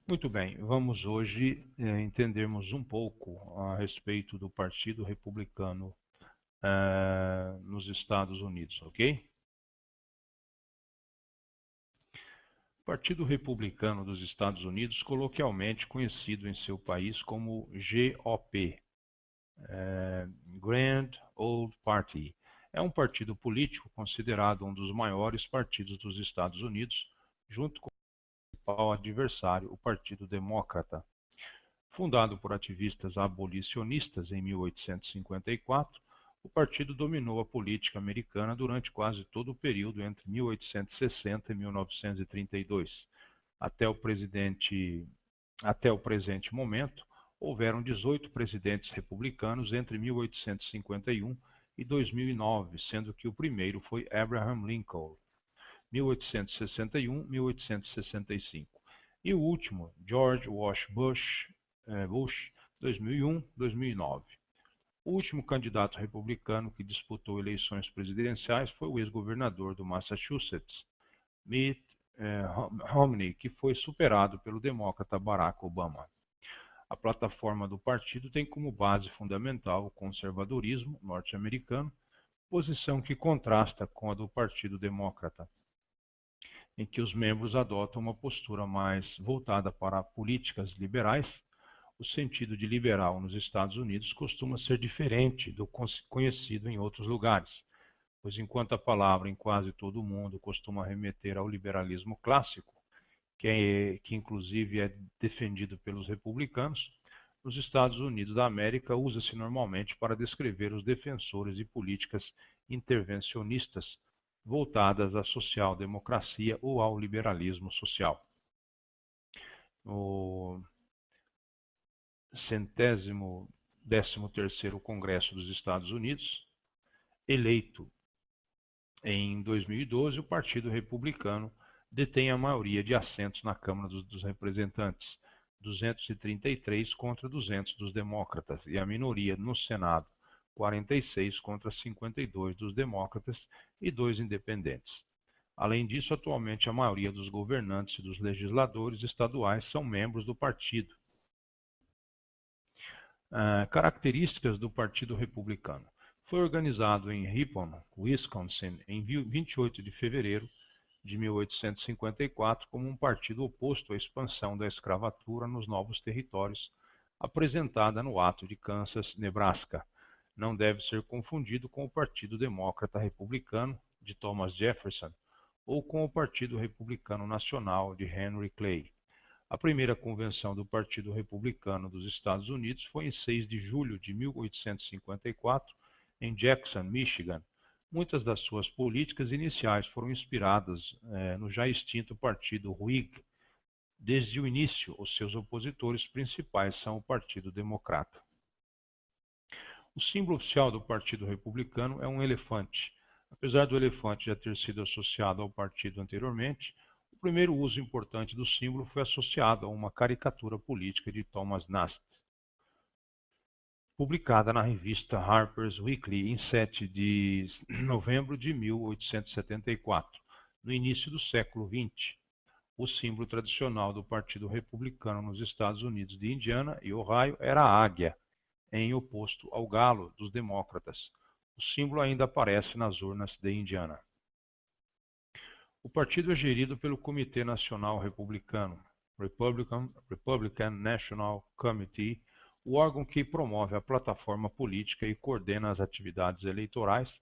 Muito bem, vamos hoje entendermos um pouco a respeito do Partido Republicano nos Estados Unidos, ok? O Partido Republicano dos Estados Unidos, coloquialmente conhecido em seu país como GOP, Grand Old Party, é um partido político considerado um dos maiores partidos dos Estados Unidos, junto com o principal adversário, o Partido Democrata. Fundado por ativistas abolicionistas em 1854, o partido dominou a política americana durante quase todo o período entre 1860 e 1932. Até o presente momento, houveram 18 presidentes republicanos entre 1851 e 2009, sendo que o primeiro foi Abraham Lincoln, 1861-1865, e o último, George Bush, 2001-2009. O último candidato republicano que disputou eleições presidenciais foi o ex-governador do Massachusetts, Mitt Romney, que foi superado pelo democrata Barack Obama. A plataforma do partido tem como base fundamental o conservadorismo norte-americano, posição que contrasta com a do Partido Democrata, em que os membros adotam uma postura mais voltada para políticas liberais. O sentido de liberal nos Estados Unidos costuma ser diferente do conhecido em outros lugares, pois enquanto a palavra em quase todo o mundo costuma remeter ao liberalismo clássico, que inclusive é defendido pelos republicanos, nos Estados Unidos da América usa-se normalmente para descrever os defensores de políticas intervencionistas voltadas à social-democracia ou ao liberalismo social. O 113º Congresso dos Estados Unidos, eleito em 2012, o Partido Republicano detém a maioria de assentos na Câmara dos Representantes, 233 contra 200 dos democratas, e a minoria no Senado, 46 contra 52 dos democratas e 2 independentes. Além disso, atualmente a maioria dos governantes e dos legisladores estaduais são membros do partido. Características do Partido Republicano. Foi organizado em Ripon, Wisconsin, em 28 de fevereiro de 1854 como um partido oposto à expansão da escravatura nos novos territórios, apresentada no Ato de Kansas, Nebraska. Não deve ser confundido com o Partido Democrata Republicano de Thomas Jefferson ou com o Partido Republicano Nacional de Henry Clay. A primeira convenção do Partido Republicano dos Estados Unidos foi em 6 de julho de 1854, em Jackson, Michigan. Muitas das suas políticas iniciais foram inspiradas no já extinto Partido Whig. Desde o início, os seus opositores principais são o Partido Democrata. O símbolo oficial do Partido Republicano é um elefante. Apesar do elefante já ter sido associado ao partido anteriormente, o primeiro uso importante do símbolo foi associado a uma caricatura política de Thomas Nast, publicada na revista Harper's Weekly em 7 de novembro de 1874. No início do século XX, o símbolo tradicional do Partido Republicano nos Estados Unidos de Indiana e Ohio era a águia, em oposto ao galo dos demócratas. O símbolo ainda aparece nas urnas de Indiana. O partido é gerido pelo Comitê Nacional Republicano, Republican National Committee, o órgão que promove a plataforma política e coordena as atividades eleitorais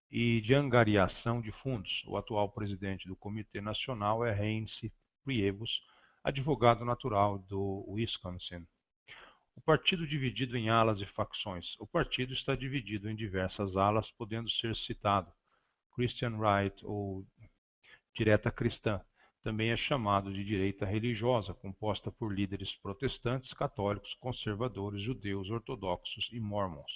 e de angariação de fundos. O atual presidente do Comitê Nacional é Reince Priebus, advogado natural do Wisconsin. O partido dividido em alas e facções. O partido está dividido em diversas alas, podendo ser citado Christian Right ou Direita Cristã. Também é chamado de direita religiosa, composta por líderes protestantes, católicos, conservadores, judeus, ortodoxos e mormons.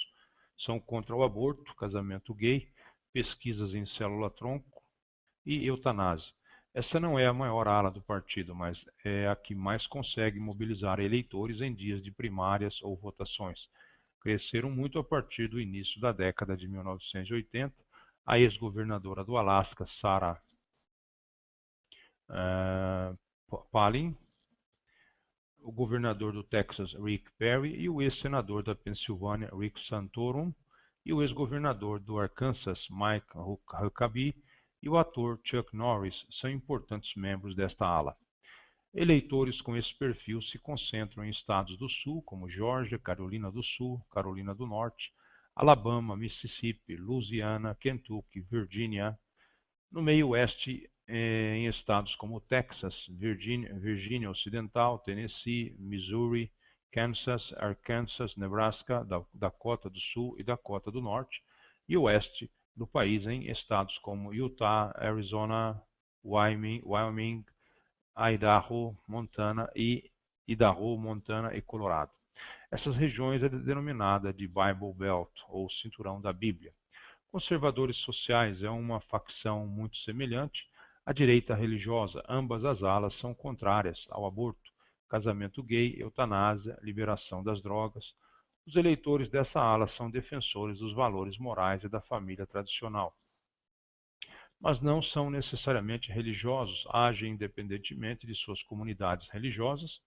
São contra o aborto, casamento gay, pesquisas em célula-tronco e eutanásia. Essa não é a maior ala do partido, mas é a que mais consegue mobilizar eleitores em dias de primárias ou votações. Cresceram muito a partir do início da década de 1980. A ex-governadora do Alasca, Sarah Palin, o governador do Texas, Rick Perry, e o ex-senador da Pensilvânia, Rick Santorum, e o ex-governador do Arkansas, Mike Huckabee, e o ator Chuck Norris são importantes membros desta ala. Eleitores com esse perfil se concentram em estados do Sul, como Geórgia, Carolina do Sul, Carolina do Norte, Alabama, Mississippi, Louisiana, Kentucky, Virgínia. No meio oeste, em estados como Texas, Virgínia Ocidental, Tennessee, Missouri, Kansas, Arkansas, Nebraska, Dakota do Sul e Dakota do Norte, e oeste do país em estados como Utah, Arizona, Wyoming, Idaho, Montana e Colorado. Essas regiões é denominada de Bible Belt, ou Cinturão da Bíblia. Conservadores sociais é uma facção muito semelhante à direita religiosa. Ambas as alas são contrárias ao aborto, casamento gay, eutanásia, liberação das drogas. Os eleitores dessa ala são defensores dos valores morais e da família tradicional. Mas não são necessariamente religiosos, agem independentemente de suas comunidades religiosas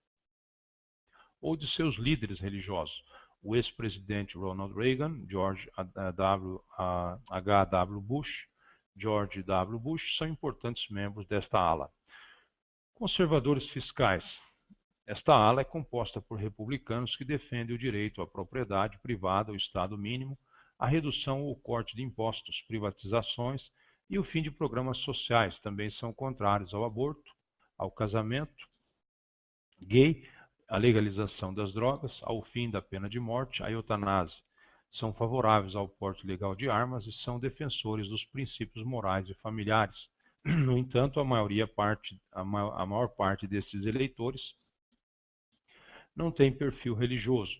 ou de seus líderes religiosos. O ex-presidente Ronald Reagan, George H.W. Bush, George W. Bush são importantes membros desta ala. Conservadores fiscais. Esta ala é composta por republicanos que defendem o direito à propriedade privada, o Estado mínimo, a redução ou corte de impostos, privatizações e o fim de programas sociais. Também são contrários ao aborto, ao casamento gay, à legalização das drogas, ao fim da pena de morte, à eutanásia. São favoráveis ao porte legal de armas e são defensores dos princípios morais e familiares. No entanto, a maior parte desses eleitores não tem perfil religioso,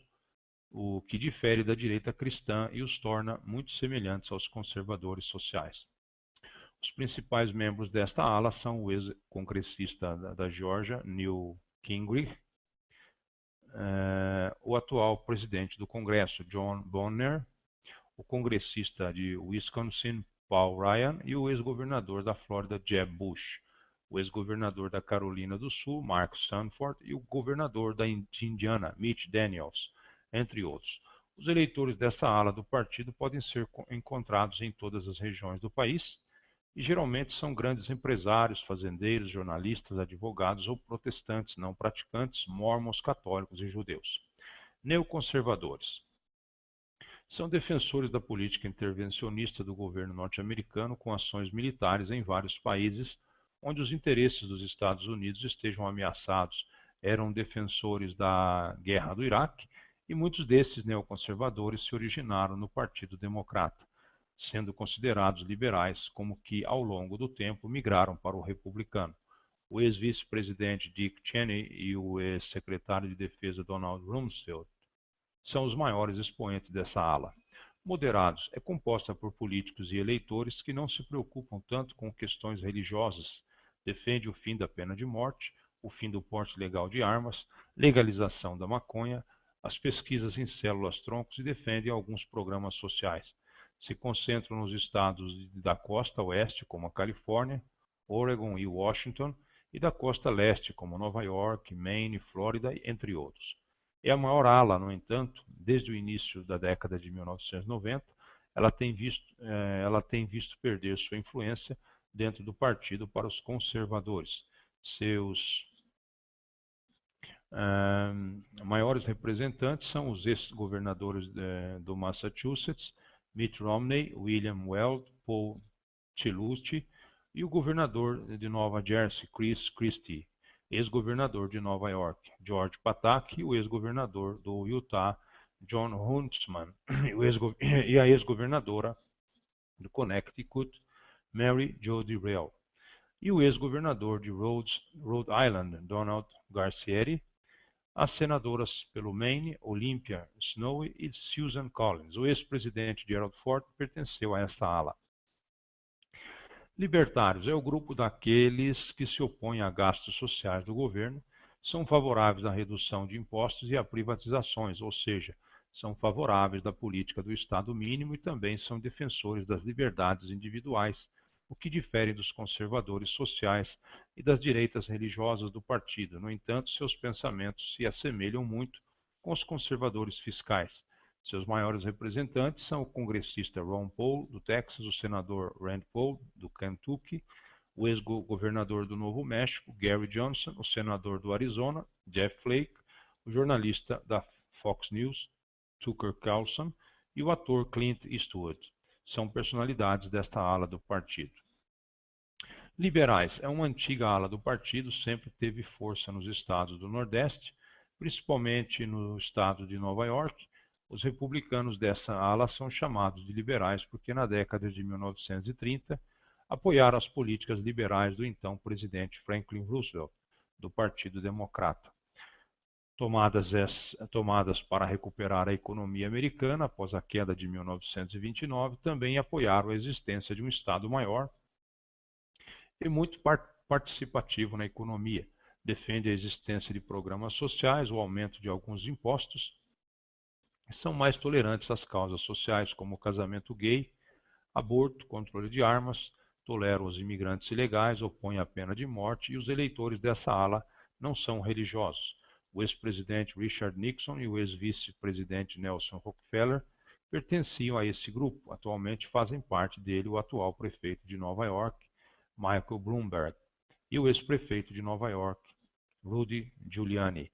o que difere da direita cristã e os torna muito semelhantes aos conservadores sociais. Os principais membros desta ala são o ex-congressista da Geórgia, Newt Gingrich, o atual presidente do Congresso, John Boehner, o congressista de Wisconsin, Paul Ryan, e o ex-governador da Flórida, Jeb Bush, o ex-governador da Carolina do Sul, Mark Sanford, e o governador de Indiana, Mitch Daniels, entre outros. Os eleitores dessa ala do partido podem ser encontrados em todas as regiões do país e geralmente são grandes empresários, fazendeiros, jornalistas, advogados ou protestantes não praticantes, mormons, católicos e judeus. Neoconservadores. São defensores da política intervencionista do governo norte-americano com ações militares em vários países onde os interesses dos Estados Unidos estejam ameaçados. Eram defensores da guerra do Iraque e muitos desses neoconservadores se originaram no Partido Democrata, sendo considerados liberais, como que, ao longo do tempo, migraram para o republicano. O ex-vice-presidente Dick Cheney e o ex-secretário de Defesa Donald Rumsfeld são os maiores expoentes dessa ala. Moderados é composta por políticos e eleitores que não se preocupam tanto com questões religiosas, defende o fim da pena de morte, o fim do porte legal de armas, legalização da maconha, as pesquisas em células-troncos e defendem alguns programas sociais. Se concentram nos estados da costa oeste, como a Califórnia, Oregon e Washington, e da costa leste, como Nova York, Maine, Flórida, entre outros. É a maior ala, no entanto, desde o início da década de 1990, ela tem visto perder sua influência dentro do partido para os conservadores. Seus maiores representantes são os ex-governadores do Massachusetts, Mitt Romney, William Weld, Paul Cellucci, e o governador de Nova Jersey, Chris Christie, ex-governador de Nova York, George Pataki, e o ex-governador do Utah, John Huntsman, e a ex-governadora do Connecticut, Mary Jody Rell, e o ex-governador de Rhode Island, Donald Garcetti, as senadoras pelo Maine, Olympia Snowe e Susan Collins. O ex-presidente Gerald Ford pertenceu a essa ala. Libertários é o grupo daqueles que se opõem a gastos sociais do governo, são favoráveis à redução de impostos e a privatizações, ou seja, são favoráveis da política do Estado mínimo e também são defensores das liberdades individuais, o que difere dos conservadores sociais e das direitas religiosas do partido. No entanto, seus pensamentos se assemelham muito com os conservadores fiscais. Seus maiores representantes são o congressista Ron Paul, do Texas, o senador Rand Paul, do Kentucky, o ex-governador do Novo México, Gary Johnson, o senador do Arizona, Jeff Flake, o jornalista da Fox News, Tucker Carlson, e o ator Clint Eastwood. São personalidades desta ala do partido. Liberais é uma antiga ala do partido, sempre teve força nos estados do Nordeste, principalmente no estado de Nova York. Os republicanos dessa ala são chamados de liberais porque na década de 1930 apoiaram as políticas liberais do então presidente Franklin Roosevelt, do Partido Democrata. Tomadas para recuperar a economia americana após a queda de 1929, também apoiaram a existência de um Estado maior e muito participativo na economia. Defende a existência de programas sociais, o aumento de alguns impostos, e são mais tolerantes às causas sociais, como o casamento gay, aborto, controle de armas, toleram os imigrantes ilegais, opõem a pena de morte, e os eleitores dessa ala não são religiosos. O ex-presidente Richard Nixon e o ex-vice-presidente Nelson Rockefeller pertenciam a esse grupo. Atualmente fazem parte dele o atual prefeito de Nova York, Michael Bloomberg, e o ex-prefeito de Nova York, Rudy Giuliani.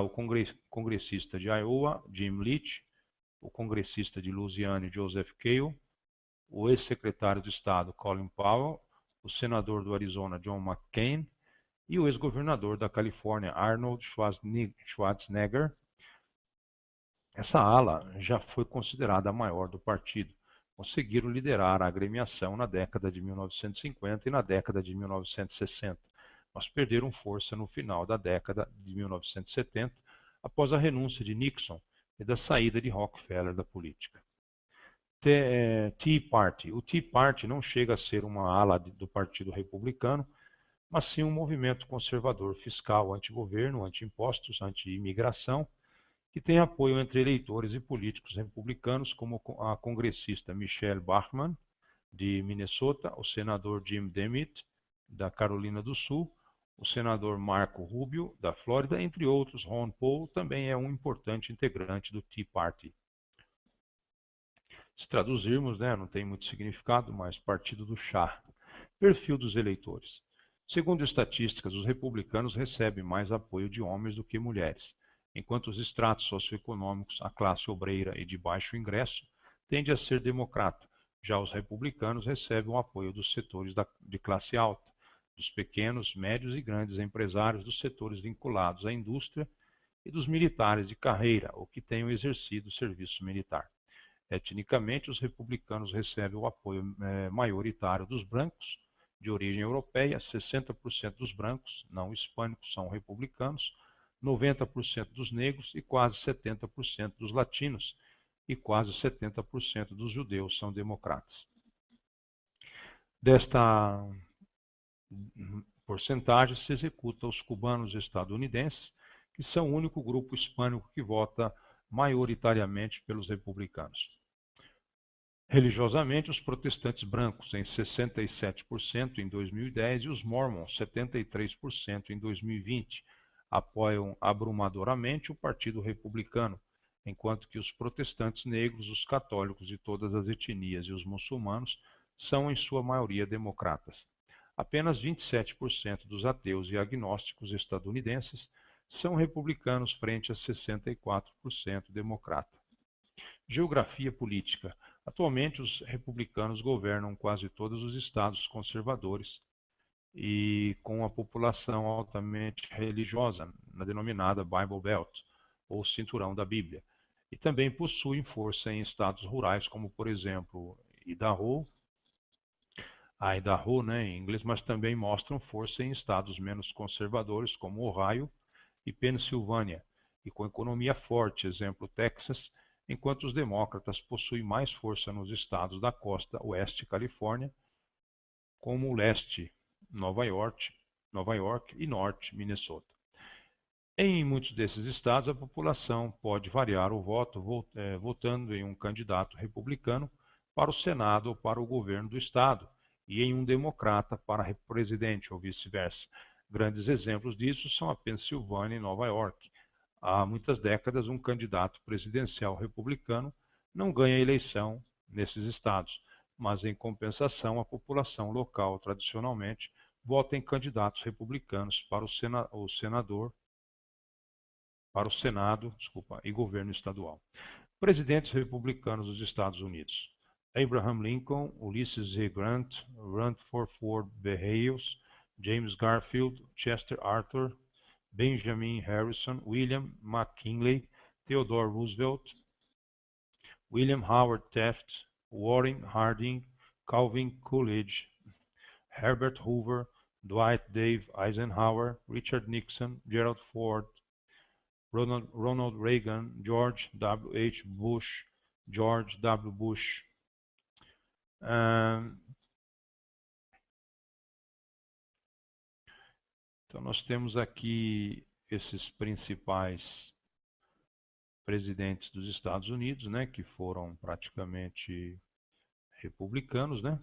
O congressista de Iowa, Jim Leach, o congressista de Louisiana, Joseph Cale, o ex-secretário de Estado, Colin Powell, o senador do Arizona, John McCain, e o ex-governador da Califórnia, Arnold Schwarzenegger. Essa ala já foi considerada a maior do partido. Conseguiram liderar a agremiação na década de 1950 e na década de 1960, mas perderam força no final da década de 1970, após a renúncia de Nixon e da saída de Rockefeller da política. Tea Party. O Tea Party não chega a ser uma ala do Partido Republicano, mas sim um movimento conservador fiscal, anti-governo, anti-impostos, anti-imigração, que tem apoio entre eleitores e políticos republicanos, como a congressista Michelle Bachmann, de Minnesota, o senador Jim DeMint, da Carolina do Sul, o senador Marco Rubio, da Flórida, entre outros. Ron Paul também é um importante integrante do Tea Party. Se traduzirmos, não tem muito significado, mas partido do chá. Perfil dos eleitores. Segundo estatísticas, os republicanos recebem mais apoio de homens do que mulheres, enquanto os estratos socioeconômicos, a classe obreira e de baixo ingresso, tende a ser democrata. Já os republicanos recebem o apoio dos setores de classe alta, dos pequenos, médios e grandes empresários, dos setores vinculados à indústria e dos militares de carreira, ou que tenham exercido o serviço militar. Etnicamente, os republicanos recebem o apoio maioritário dos brancos, de origem europeia. 60% dos brancos não hispânicos são republicanos, 90% dos negros e quase 70% dos latinos e quase 70% dos judeus são democratas. Desta porcentagem se executa os cubanos estadunidenses, que são o único grupo hispânico que vota maioritariamente pelos republicanos. Religiosamente, os protestantes brancos em 67% em 2010 e os mormons 73% em 2020 apoiam abrumadoramente o Partido Republicano, enquanto que os protestantes negros, os católicos de todas as etnias e os muçulmanos são em sua maioria democratas. Apenas 27% dos ateus e agnósticos estadunidenses são republicanos frente a 64% democrata. Geografia política. Atualmente, os republicanos governam quase todos os estados conservadores e com a população altamente religiosa, na denominada Bible Belt, ou Cinturão da Bíblia, e também possuem força em estados rurais, como, por exemplo, Idaho, em inglês, mas também mostram força em estados menos conservadores, como Ohio e Pensilvânia, e com economia forte, exemplo, Texas, enquanto os demócratas possuem mais força nos estados da costa oeste Califórnia, como o leste, Nova York e norte, Minnesota. Em muitos desses estados, a população pode variar o voto votando em um candidato republicano para o Senado ou para o governo do estado, e em um democrata para presidente, ou vice-versa. Grandes exemplos disso são a Pensilvânia e Nova York. Há muitas décadas, um candidato presidencial republicano não ganha eleição nesses estados, mas, em compensação, a população local, tradicionalmente, vota em candidatos republicanos para o Senado, e governo estadual. Presidentes republicanos dos Estados Unidos: Abraham Lincoln, Ulysses S. Grant, Rutherford B. Hayes, James Garfield, Chester Arthur, Benjamin Harrison, William McKinley, Theodore Roosevelt, William Howard Taft, Warren Harding, Calvin Coolidge, Herbert Hoover, Dwight Dave Eisenhower, Richard Nixon, Gerald Ford, Ronald Reagan, George W. H. Bush, George W. Bush. Então, nós temos aqui esses principais presidentes dos Estados Unidos, né, que foram praticamente republicanos, né?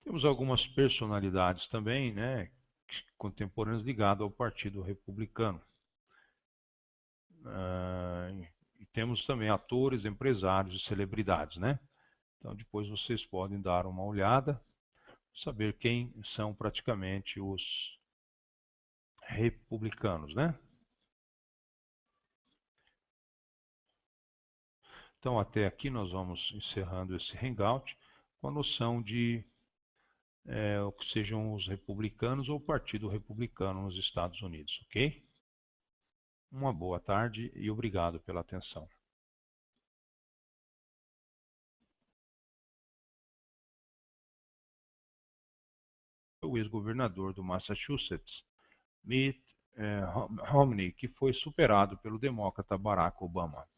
Temos algumas personalidades também, né, contemporâneas ligadas ao Partido Republicano. E temos também atores, empresários e celebridades, né? Então depois vocês podem dar uma olhada, saber quem são praticamente os republicanos, né? Então até aqui nós vamos encerrando esse hangout com a noção de o que sejam os republicanos ou o Partido Republicano nos Estados Unidos, ok? Uma boa tarde e obrigado pela atenção. O ex-governador do Massachusetts, Mitt Romney, que foi superado pelo democrata Barack Obama.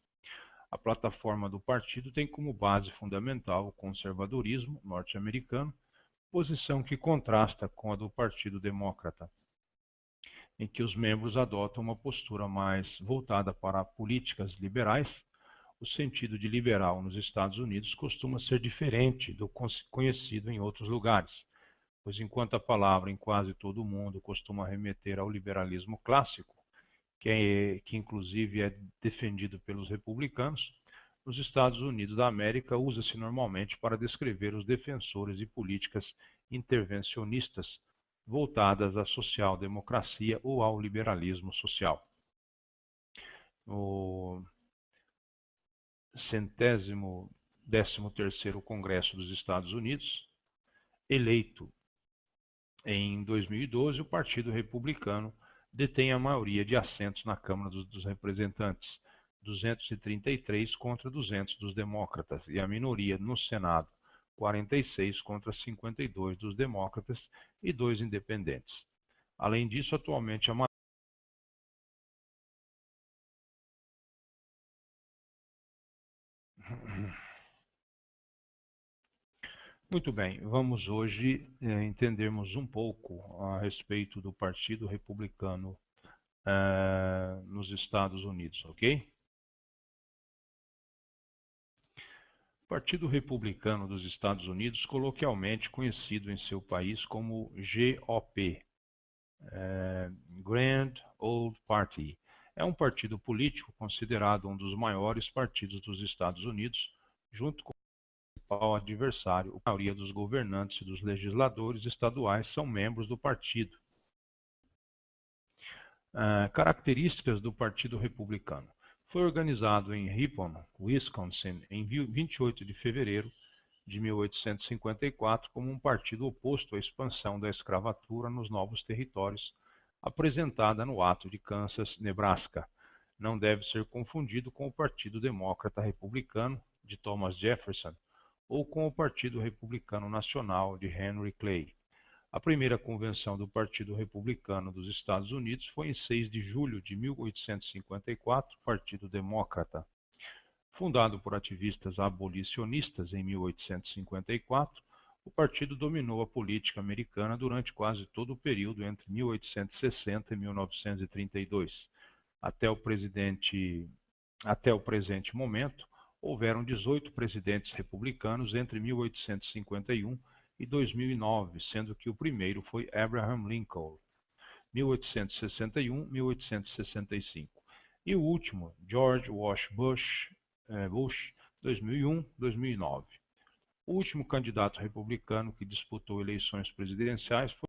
A plataforma do partido tem como base fundamental o conservadorismo norte-americano, posição que contrasta com a do Partido Democrata, em que os membros adotam uma postura mais voltada para políticas liberais. O sentido de liberal nos Estados Unidos costuma ser diferente do conhecido em outros lugares, pois enquanto a palavra em quase todo o mundo costuma remeter ao liberalismo clássico, que inclusive é defendido pelos republicanos, nos Estados Unidos da América usa-se normalmente para descrever os defensores de políticas intervencionistas voltadas à social-democracia ou ao liberalismo social. O 113º Congresso dos Estados Unidos, eleito em 2012, o Partido Republicano detém a maioria de assentos na Câmara dos Representantes, 233 contra 200 dos democratas, e a minoria no Senado, 46 contra 52 dos democratas e 2 independentes. Além disso, atualmente a Muito bem, vamos hoje entendermos um pouco a respeito do Partido Republicano nos Estados Unidos, ok? O Partido Republicano dos Estados Unidos, coloquialmente conhecido em seu país como GOP, Grand Old Party, é um partido político considerado um dos maiores partidos dos Estados Unidos, junto com o principal adversário. A maioria dos governantes e dos legisladores estaduais são membros do partido. Características do Partido Republicano. Foi organizado em Ripon, Wisconsin, em 28 de fevereiro de 1854 como um partido oposto à expansão da escravatura nos novos territórios, apresentada no Ato de Kansas, Nebraska. Não deve ser confundido com o Partido Democrata Republicano de Thomas Jefferson ou com o Partido Republicano Nacional de Henry Clay. A primeira convenção do Partido Republicano dos Estados Unidos foi em 6 de julho de 1854, Partido Democrata. Fundado por ativistas abolicionistas em 1854, o partido dominou a política americana durante quase todo o período entre 1860 e 1932. Até o presente momento, houveram 18 presidentes republicanos entre 1851 e 2009, sendo que o primeiro foi Abraham Lincoln, 1861-1865, e o último, George Walsh Bush, 2001-2009. O último candidato republicano que disputou eleições presidenciais foi